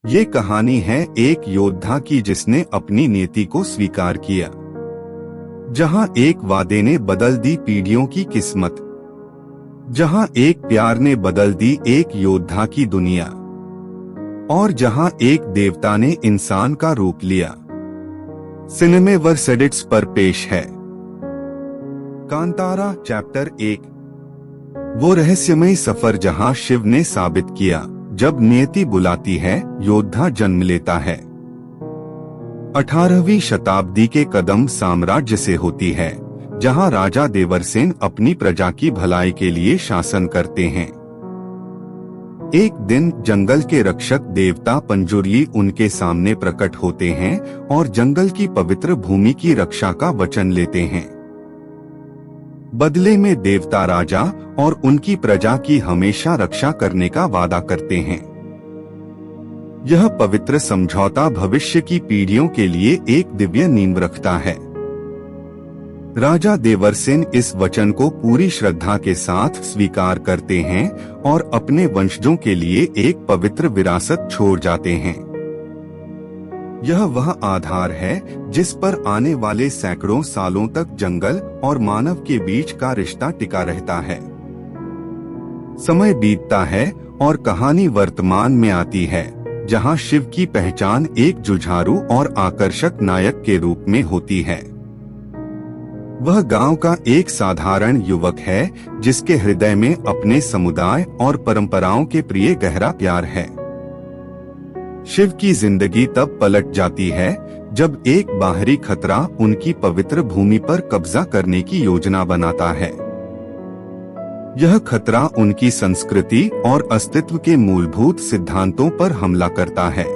ये कहानी है एक योद्धा की जिसने अपनी नीति को स्वीकार किया, जहां एक वादे ने बदल दी पीढ़ियों की किस्मत, जहां एक प्यार ने बदल दी एक योद्धा की दुनिया, और जहां एक देवता ने इंसान का रूप लिया। सिनेमेवर्सेडिट्स पर पेश है कांतारा चैप्टर 1। वो रहस्यमय सफर जहां शिव ने साबित किया, जब नियति बुलाती है योद्धा जन्म लेता है। 18वीं शताब्दी के कदम साम्राज्य से होती है, जहां राजा देवरसेन अपनी प्रजा की भलाई के लिए शासन करते हैं। एक दिन जंगल के रक्षक देवता पंजुर्ली उनके सामने प्रकट होते हैं और जंगल की पवित्र भूमि की रक्षा का वचन लेते हैं। बदले में देवता राजा और उनकी प्रजा की हमेशा रक्षा करने का वादा करते हैं। यह पवित्र समझौता भविष्य की पीढ़ियों के लिए एक दिव्य नींव रखता है। राजा देवरसेन इस वचन को पूरी श्रद्धा के साथ स्वीकार करते हैं और अपने वंशजों के लिए एक पवित्र विरासत छोड़ जाते हैं। यह वह आधार है जिस पर आने वाले सैकड़ों सालों तक जंगल और मानव के बीच का रिश्ता टिका रहता है। समय बीतता है और कहानी वर्तमान में आती है, जहां शिव की पहचान एक जुझारू और आकर्षक नायक के रूप में होती है। वह गांव का एक साधारण युवक है, जिसके हृदय में अपने समुदाय और परंपराओं के प्रिय गहरा प्यार है। शिव की जिंदगी तब पलट जाती है जब एक बाहरी खतरा उनकी पवित्र भूमि पर कब्जा करने की योजना बनाता है। यह खतरा उनकी संस्कृति और अस्तित्व के मूलभूत सिद्धांतों पर हमला करता है।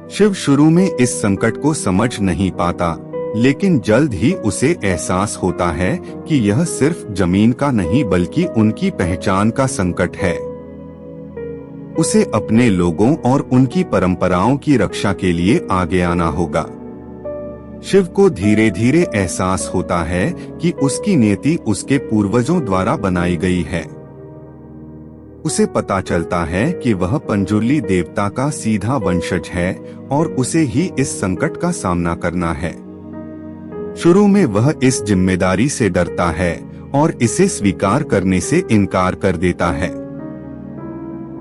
शिव शुरू में इस संकट को समझ नहीं पाता, लेकिन जल्द ही उसे एहसास होता है कि यह सिर्फ जमीन का नहीं बल्कि उनकी पहचान का संकट है। उसे अपने लोगों और उनकी परंपराओं की रक्षा के लिए आगे आना होगा। शिव को धीरे धीरे एहसास होता है कि उसकी नीति उसके पूर्वजों द्वारा बनाई गई है। उसे पता चलता है कि वह पंजुर्ली देवता का सीधा वंशज है और उसे ही इस संकट का सामना करना है। शुरू में वह इस जिम्मेदारी से डरता है और इसे स्वीकार करने से इनकार कर देता है।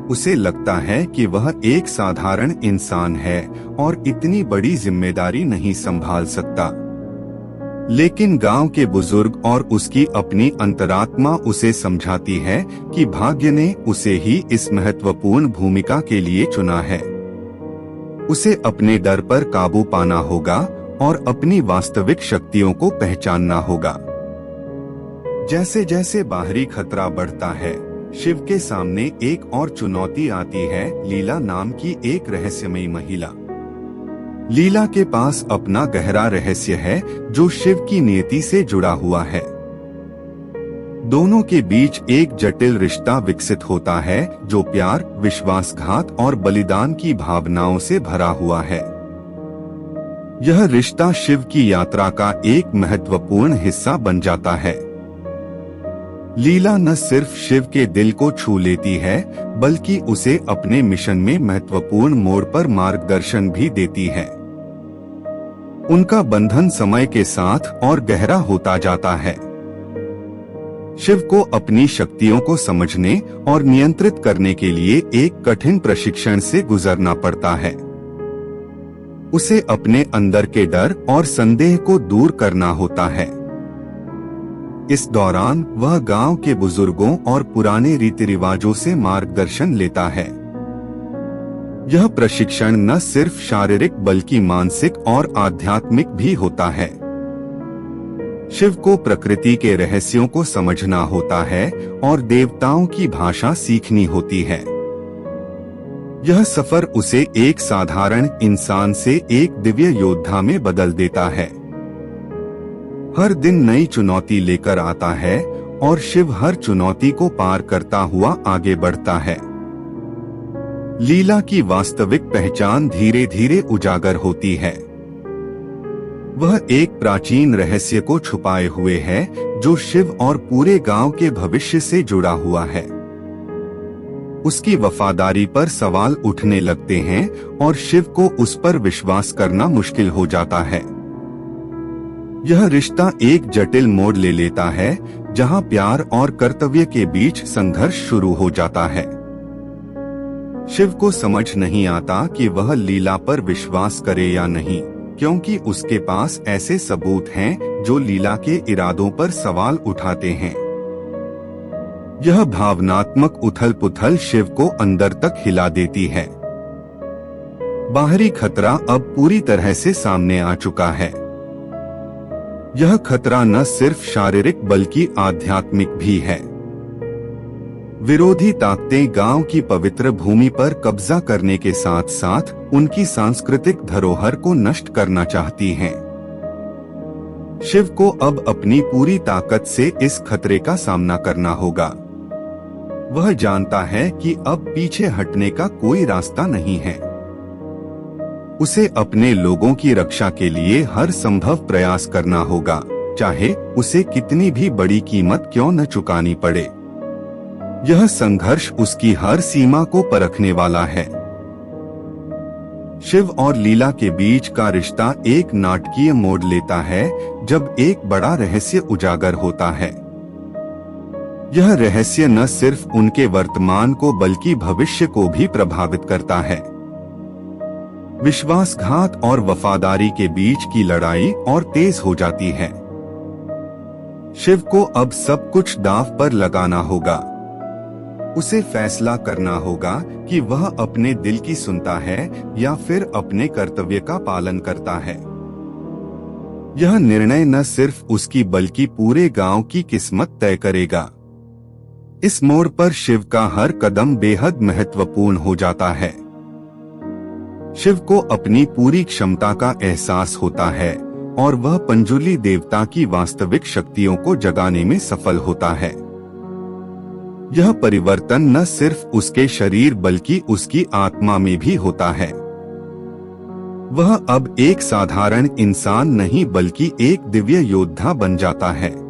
उसे लगता है कि वह एक साधारण इंसान है और इतनी बड़ी जिम्मेदारी नहीं संभाल सकता। लेकिन गांव के बुजुर्ग और उसकी अपनी अंतरात्मा उसे समझाती है कि भाग्य ने उसे ही इस महत्वपूर्ण भूमिका के लिए चुना है। उसे अपने डर पर काबू पाना होगा और अपनी वास्तविक शक्तियों को पहचानना होगा। जैसे जैसे बाहरी खतरा बढ़ता है, शिव के सामने एक और चुनौती आती है, लीला नाम की एक रहस्यमयी महिला। लीला के पास अपना गहरा रहस्य है जो शिव की नियति से जुड़ा हुआ है। दोनों के बीच एक जटिल रिश्ता विकसित होता है जो प्यार, विश्वासघात और बलिदान की भावनाओं से भरा हुआ है। यह रिश्ता शिव की यात्रा का एक महत्वपूर्ण हिस्सा बन जाता है। लीला न सिर्फ शिव के दिल को छू लेती है, बल्कि उसे अपने मिशन में महत्वपूर्ण मोड़ पर मार्गदर्शन भी देती है। उनका बंधन समय के साथ और गहरा होता जाता है। शिव को अपनी शक्तियों को समझने और नियंत्रित करने के लिए एक कठिन प्रशिक्षण से गुजरना पड़ता है। उसे अपने अंदर के डर और संदेह को दूर करना होता है। इस दौरान वह गांव के बुजुर्गों और पुराने रीति रिवाजों से मार्गदर्शन लेता है। यह प्रशिक्षण न सिर्फ शारीरिक बल्कि मानसिक और आध्यात्मिक भी होता है। शिव को प्रकृति के रहस्यों को समझना होता है और देवताओं की भाषा सीखनी होती है। यह सफर उसे एक साधारण इंसान से एक दिव्य योद्धा में बदल देता है। हर दिन नई चुनौती लेकर आता है और शिव हर चुनौती को पार करता हुआ आगे बढ़ता है। लीला की वास्तविक पहचान धीरे धीरे उजागर होती है। वह एक प्राचीन रहस्य को छुपाए हुए है जो शिव और पूरे गांव के भविष्य से जुड़ा हुआ है। उसकी वफादारी पर सवाल उठने लगते हैं और शिव को उस पर विश्वास करना मुश्किल हो जाता है। यह रिश्ता एक जटिल मोड़ ले लेता है, जहां प्यार और कर्तव्य के बीच संघर्ष शुरू हो जाता है। शिव को समझ नहीं आता कि वह लीला पर विश्वास करे या नहीं, क्योंकि उसके पास ऐसे सबूत हैं जो लीला के इरादों पर सवाल उठाते हैं। यह भावनात्मक उथल-पुथल शिव को अंदर तक हिला देती है। बाहरी खतरा अब पूरी तरह से सामने आ चुका है। यह खतरा न सिर्फ शारीरिक बल्कि आध्यात्मिक भी है। विरोधी ताकतें गांव की पवित्र भूमि पर कब्जा करने के साथ साथ उनकी सांस्कृतिक धरोहर को नष्ट करना चाहती हैं। शिव को अब अपनी पूरी ताकत से इस खतरे का सामना करना होगा। वह जानता है कि अब पीछे हटने का कोई रास्ता नहीं है। उसे अपने लोगों की रक्षा के लिए हर संभव प्रयास करना होगा, चाहे उसे कितनी भी बड़ी कीमत क्यों न चुकानी पड़े। यह संघर्ष उसकी हर सीमा को परखने वाला है। शिव और लीला के बीच का रिश्ता एक नाटकीय मोड़ लेता है जब एक बड़ा रहस्य उजागर होता है। यह रहस्य न सिर्फ उनके वर्तमान को बल्कि भविष्य को भी प्रभावित करता है। विश्वासघात और वफादारी के बीच की लड़ाई और तेज हो जाती है। शिव को अब सब कुछ दांव पर लगाना होगा। उसे फैसला करना होगा कि वह अपने दिल की सुनता है या फिर अपने कर्तव्य का पालन करता है। यह निर्णय न सिर्फ उसकी बल्कि पूरे गांव की किस्मत तय करेगा। इस मोड़ पर शिव का हर कदम बेहद महत्वपूर्ण हो जाता है। शिव को अपनी पूरी क्षमता का एहसास होता है और वह पंजुली देवता की वास्तविक शक्तियों को जगाने में सफल होता है। यह परिवर्तन न सिर्फ उसके शरीर बल्कि उसकी आत्मा में भी होता है। वह अब एक साधारण इंसान नहीं बल्कि एक दिव्य योद्धा बन जाता है।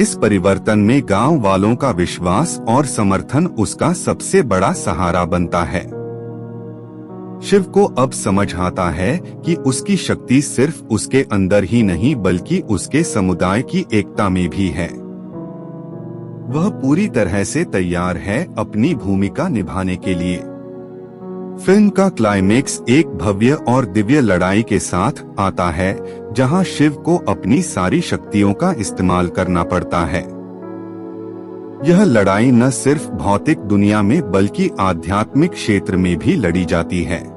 इस परिवर्तन में गांव वालों का विश्वास और समर्थन उसका सबसे बड़ा सहारा बनता है। शिव को अब समझ आता है कि उसकी शक्ति सिर्फ उसके अंदर ही नहीं बल्कि उसके समुदाय की एकता में भी है। वह पूरी तरह से तैयार है अपनी भूमिका निभाने के लिए। फिल्म का क्लाइमेक्स एक भव्य और दिव्य लड़ाई के साथ आता है, जहां शिव को अपनी सारी शक्तियों का इस्तेमाल करना पड़ता है। यह लड़ाई न सिर्फ भौतिक दुनिया में बल्कि आध्यात्मिक क्षेत्र में भी लड़ी जाती है।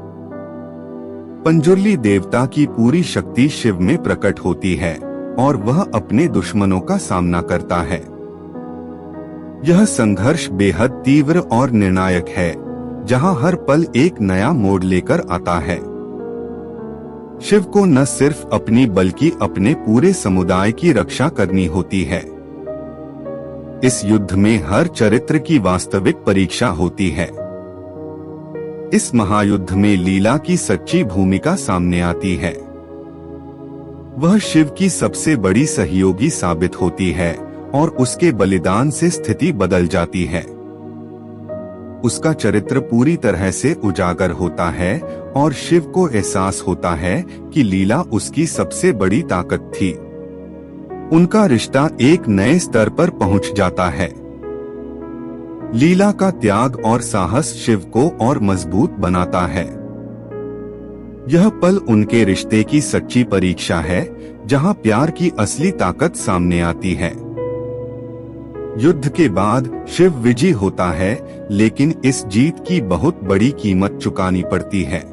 पंजुर्ली देवता की पूरी शक्ति शिव में प्रकट होती है और वह अपने दुश्मनों का सामना करता है। यह संघर्ष बेहद तीव्र और निर्णायक है, जहां हर पल एक नया मोड़ लेकर आता है। शिव को न सिर्फ अपनी बल्कि अपने पूरे समुदाय की रक्षा करनी होती है। इस युद्ध में हर चरित्र की वास्तविक परीक्षा होती है। इस महायुद्ध में लीला की सच्ची भूमिका सामने आती है। वह शिव की सबसे बड़ी सहयोगी साबित होती है और उसके बलिदान से स्थिति बदल जाती है। उसका चरित्र पूरी तरह से उजागर होता है और शिव को एहसास होता है कि लीला उसकी सबसे बड़ी ताकत थी। उनका रिश्ता एक नए स्तर पर पहुंच जाता है। लीला का त्याग और साहस शिव को और मजबूत बनाता है। यह पल उनके रिश्ते की सच्ची परीक्षा है, जहां प्यार की असली ताकत सामने आती है। युद्ध के बाद शिव विजयी होता है, लेकिन इस जीत की बहुत बड़ी कीमत चुकानी पड़ती है।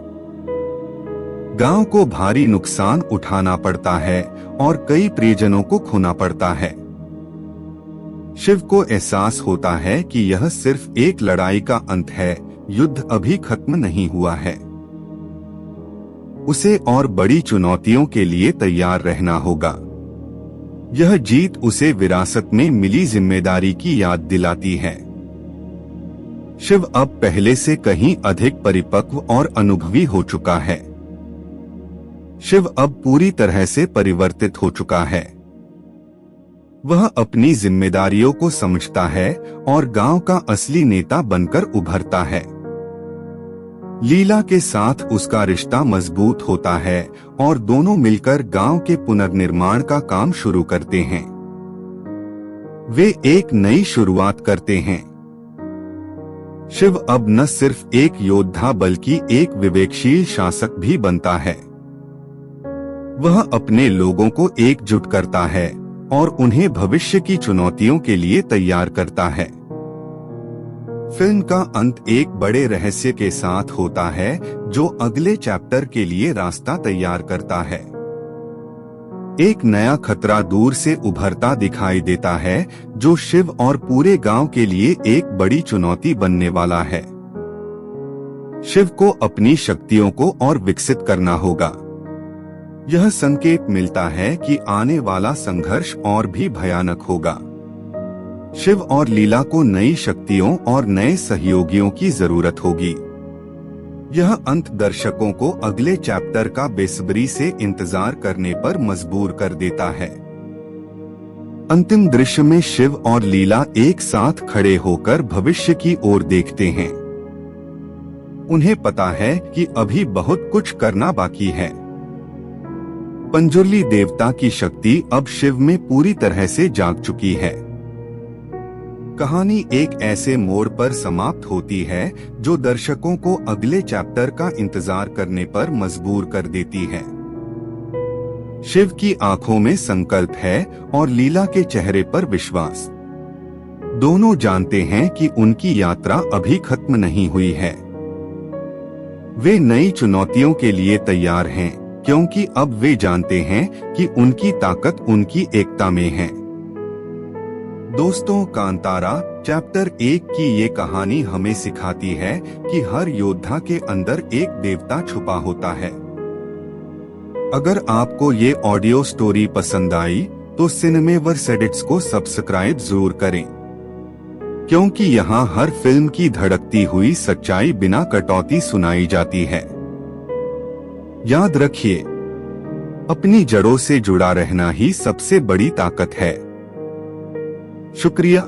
गांव को भारी नुकसान उठाना पड़ता है और कई प्रियजनों को खोना पड़ता है। शिव को एहसास होता है कि यह सिर्फ एक लड़ाई का अंत है, युद्ध अभी खत्म नहीं हुआ है। उसे और बड़ी चुनौतियों के लिए तैयार रहना होगा। यह जीत उसे विरासत में मिली जिम्मेदारी की याद दिलाती है। शिव अब पहले से कहीं अधिक परिपक्व और अनुभवी हो चुका है। शिव अब पूरी तरह से परिवर्तित हो चुका है। वह अपनी जिम्मेदारियों को समझता है और गांव का असली नेता बनकर उभरता है। लीला के साथ उसका रिश्ता मजबूत होता है और दोनों मिलकर गांव के पुनर्निर्माण का काम शुरू करते हैं। वे एक नई शुरुआत करते हैं। शिव अब न सिर्फ एक योद्धा बल्कि एक विवेकशील शासक भी बनता है। वह अपने लोगों को एकजुट करता है और उन्हें भविष्य की चुनौतियों के लिए तैयार करता है। फिल्म का अंत एक बड़े रहस्य के साथ होता है जो अगले चैप्टर के लिए रास्ता तैयार करता है। एक नया खतरा दूर से उभरता दिखाई देता है जो शिव और पूरे गांव के लिए एक बड़ी चुनौती बनने वाला है। शिव को अपनी शक्तियों को और विकसित करना होगा। यह संकेत मिलता है कि आने वाला संघर्ष और भी भयानक होगा। शिव और लीला को नई शक्तियों और नए सहयोगियों की जरूरत होगी। यह अंत दर्शकों को अगले चैप्टर का बेसब्री से इंतजार करने पर मजबूर कर देता है। अंतिम दृश्य में शिव और लीला एक साथ खड़े होकर भविष्य की ओर देखते हैं। उन्हें पता है कि अभी बहुत कुछ करना बाकी है। पंजुर्ली देवता की शक्ति अब शिव में पूरी तरह से जाग चुकी है। कहानी एक ऐसे मोड़ पर समाप्त होती है जो दर्शकों को अगले चैप्टर का इंतजार करने पर मजबूर कर देती है। शिव की आंखों में संकल्प है और लीला के चेहरे पर विश्वास। दोनों जानते हैं कि उनकी यात्रा अभी खत्म नहीं हुई है। वे नई चुनौतियों के लिए तैयार हैं, क्योंकि अब वे जानते हैं कि उनकी ताकत उनकी एकता में है। दोस्तों, कांतारा चैप्टर 1 की ये कहानी हमें सिखाती है कि हर योद्धा के अंदर एक देवता छुपा होता है। अगर आपको ये ऑडियो स्टोरी पसंद आई तो सिनेमेवर्स एडिट्स को सब्सक्राइब जरूर करें, क्योंकि यहाँ हर फिल्म की धड़कती हुई सच्चाई बिना कटौती सुनाई जाती है। याद रखिए, अपनी जड़ों से जुड़ा रहना ही सबसे बड़ी ताकत है। शुक्रिया।